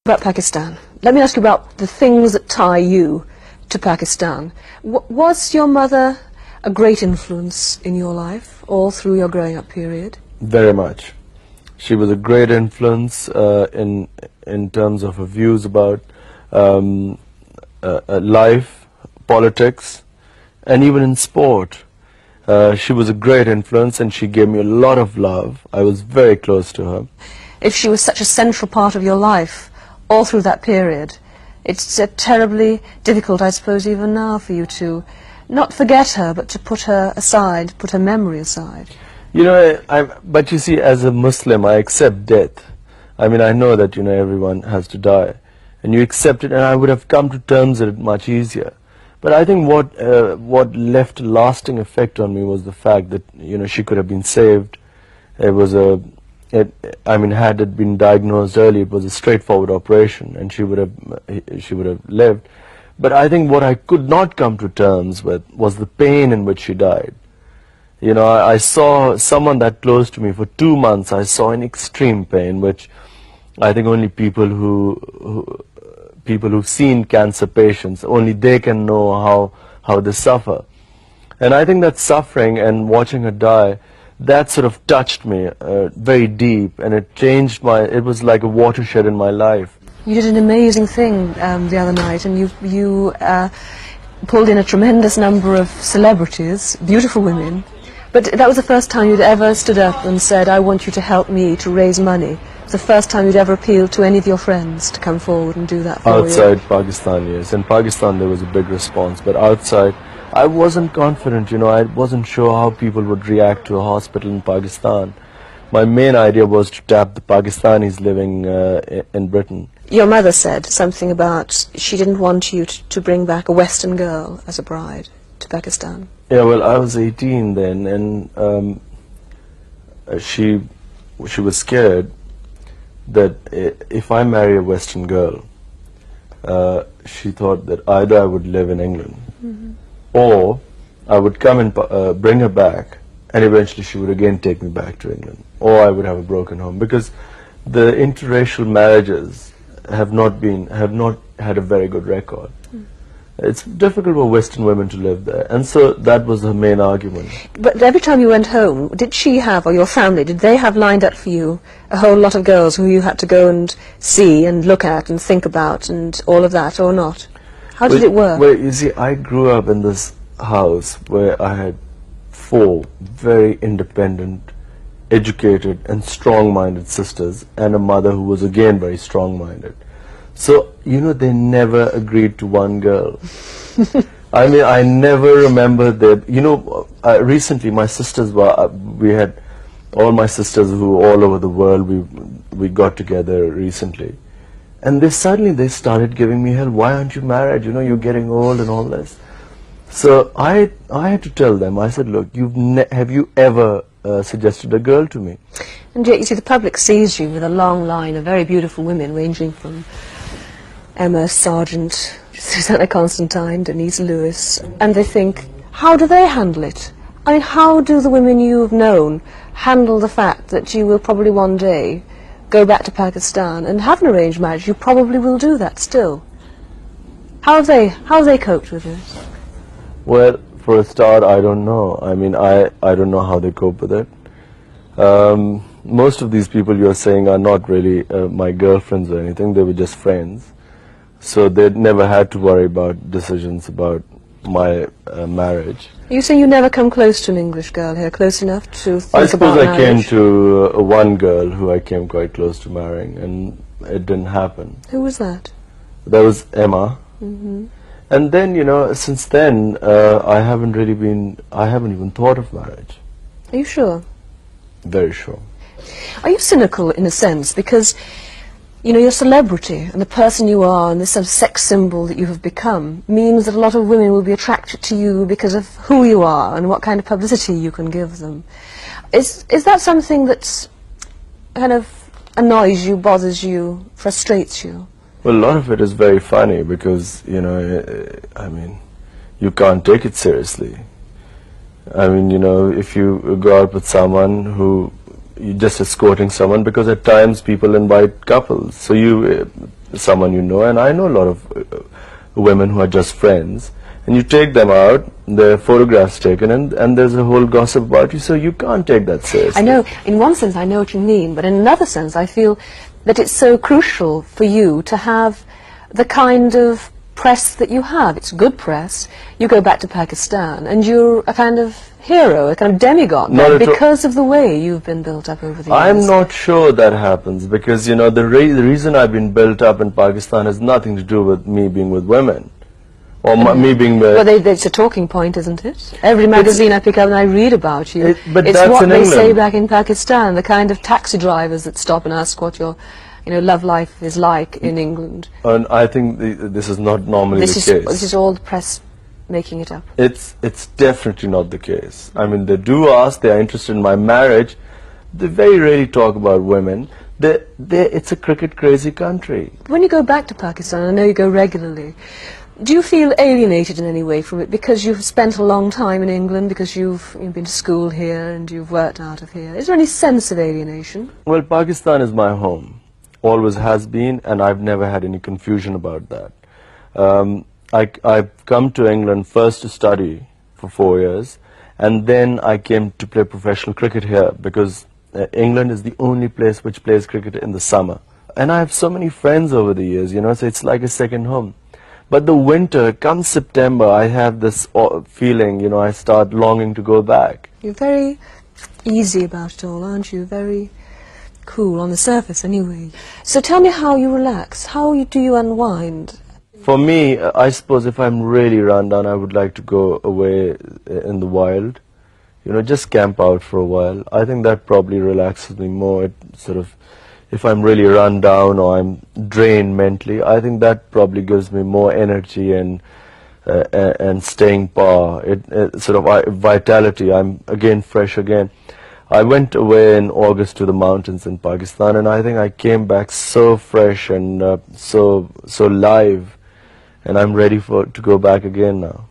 about Pakistan. Let me ask you about the things that tie you to Pakistan. Was your mother a great influence in your life all through your growing up period? Very much. She was a great influence in terms of her views about life, politics, and even in sport. She was a great influence, and she gave me a lot of love. I was very close to her. If she was such a central part of your life all through that period, it's terribly difficult, I suppose, even now for you to not forget her, but to put her aside, put her memory aside. You know, but you see, as a Muslim, I accept death. I mean, I know that, you know, everyone has to die, and you accept it, and I would have come to terms with it much easier. But I think what left a lasting effect on me was the fact that, you know, she could have been saved. It was I mean, had it been diagnosed early, it was a straightforward operation, and she would have lived. But I think what I could not come to terms with was the pain in which she died. You know, I saw someone that close to me for 2 months. I saw in extreme pain, which I think only people who've seen cancer patients, only they can know how they suffer. And I think that suffering and watching her die, that sort of touched me very deep, and it changed it was like a watershed in my life. You did an amazing thing the other night, and you pulled in a tremendous number of celebrities, beautiful women. But that was the first time you'd ever stood up and said, I want you to help me to raise money. It's the first time you'd ever appealed to any of your friends to come forward and do that for you. Outside Pakistan, yes. In Pakistan there was a big response, but outside I wasn't confident, you know, I wasn't sure how people would react to a hospital in Pakistan. My main idea was to tap the Pakistanis living in Britain. Your mother said something about she didn't want you to bring back a Western girl as a bride to Pakistan. Yeah, well, I was 18 then, and she was scared that if I marry a Western girl, she thought that either I would live in England, or I would come and bring her back, and eventually she would again take me back to England, or I would have a broken home, because the interracial marriages have not had a very good record. It's difficult for Western women to live there, and so that was her main argument. But every time you went home, did she have, or your family, did they have lined up for you a whole lot of girls who you had to go and see and look at and think about and all of that, or not? How did it work? Well, you see, I grew up in this house where I had 4 very independent, educated and strong-minded sisters, and a mother who was again very strong-minded. So, you know, they never agreed to one girl. I mean, I never remember that, you know, recently my sisters we had all my sisters who were all over the world, we got together recently. And they started giving me hell, why aren't you married, you know, you're getting old and all this. So I had to tell them, I said, look, have you ever suggested a girl to me? And yet, you see, the public sees you with a long line of very beautiful women, ranging from Emma Sargent, Susanna Constantine, Denise Lewis, and they think, how do they handle it? I mean, how do the women you've known handle the fact that you will probably one day go back to Pakistan and have an arranged marriage? You probably will do that still. How have they coped with this? Well, for a start, I don't know. I mean, I don't know how they cope with it. Most of these people you're saying are not really my girlfriends or anything, they were just friends. So they never had to worry about decisions about my marriage. You say you never come close to an English girl here, close enough to think about marriage? I suppose I came to one girl who I came quite close to marrying, and it didn't happen. Who was that? That was Emma. And then, you know, since then, I haven't even thought of marriage. Are you sure? Very sure. Are you cynical in a sense? Because, you know, your celebrity and the person you are and this sort of sex symbol that you have become means that a lot of women will be attracted to you because of who you are and what kind of publicity you can give them. Is that something that kind of annoys you, bothers you, frustrates you? Well, a lot of it is very funny because, you know, I mean, you can't take it seriously. I mean, you know, if you go out with someone who you're just escorting someone, because at times people invite couples. So someone you know, and I know a lot of women who are just friends, and you take them out, their photographs taken, and there's a whole gossip about you, so you can't take that seriously. I know, in one sense I know what you mean, but in another sense I feel that it's so crucial for you to have the kind of press that you have. It's good press. You go back to Pakistan and you're a kind of hero, a kind of demigod there, because of the way you've been built up over the years. I'm not sure that happens, because you know the reason I've been built up in Pakistan has nothing to do with me being with women, or me being with... Well, it's a talking point, isn't it? Every magazine I pick up and I read about you, but it's that's what in they England. say back in Pakistan, the kind of taxi drivers that stop and ask what your love life is like in England. And I think this is not normally the case. This is all the press making it up. It's definitely not the case. I mean, they do ask, they are interested in my marriage. They very rarely talk about women. It's a cricket crazy country. When you go back to Pakistan, I know you go regularly, do you feel alienated in any way from it because you've spent a long time in England, because you've been to school here and you've worked out of here? Is there any sense of alienation? Well, Pakistan is my home. Always has been, and I've never had any confusion about that. I've come to England first to study for 4 years, and then I came to play professional cricket here, because England is the only place which plays cricket in the summer. And I have so many friends over the years, so it's like a second home. But the winter, come September, I have this feeling, I start longing to go back. You're very easy about it all, aren't you? Very cool on the surface, anyway. So tell me how you relax. How do you unwind? For me, I suppose if I'm really run down, I would like to go away in the wild. Just camp out for a while. I think that probably relaxes me more. It sort of, if I'm really run down or I'm drained mentally, I think that probably gives me more energy and staying power. It sort of vitality. I'm again fresh again. I went away in August to the mountains in Pakistan, and I think I came back so fresh and so live, and I'm ready to go back again now.